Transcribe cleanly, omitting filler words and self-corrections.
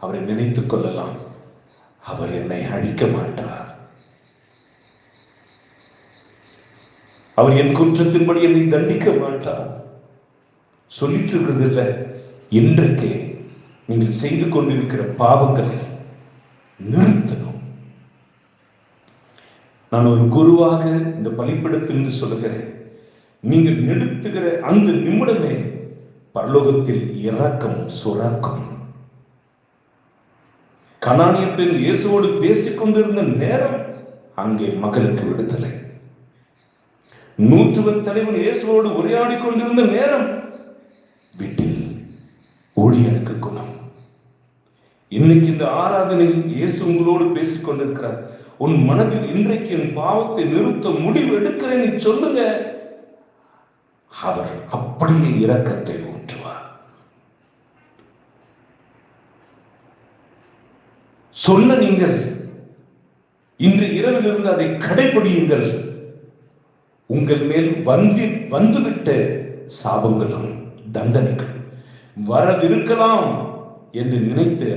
அவரை நினைத்துக் கொள்ளலாம். அவர் என்னை அழிக்க மாட்டார். அவர் என் குற்றத்தின்படி என்னை தண்டிக்க மாட்டார். சொல்லிட்டு இருக்கிறது இல்லை, இன்றைக்கே நீங்கள் செய்து கொண்டிருக்கிற பாவங்களை நிறுத்தணும். நான் ஒரு குருவாக இந்த பலிப்பிடத்தில் சொல்லுகிறேன், நீங்கள் நிறுத்துகிற அந்த நிமிடமே பரலோகத்தில் இரக்கம் சுரக்கும். கனானிய பெண் இயேசுவோடு பேசிக் கொண்டிருந்த நேரம் அங்கே மகளுக்கு விடுதலை. நூற்றுவன் தலைவன் இயேசுவோடு உரையாடி கொண்டிருந்த நேரம் வீட்டில் ஊழியனுக்கு குணம். இன்னைக்கு இந்த ஆராதனையில் இயேசு உங்களோடு பேசிக் கொண்டிருக்கிறார். உன் மனதில் இன்றைக்கு என் பாவத்தை நிறுத்த முடிவு எடுக்கிறேன் சொல்லுங்க, அவர் அப்படியே இரக்கத்தை ஊற்றுவார். சொல்ல நீங்கள் இன்று இரவிலிருந்து அதை கடைபிடியுங்கள். உங்கள் மேல் வந்துவிட்ட சாபங்களும் தண்டனைகள் வரவிருக்கலாம் என்று நினைத்து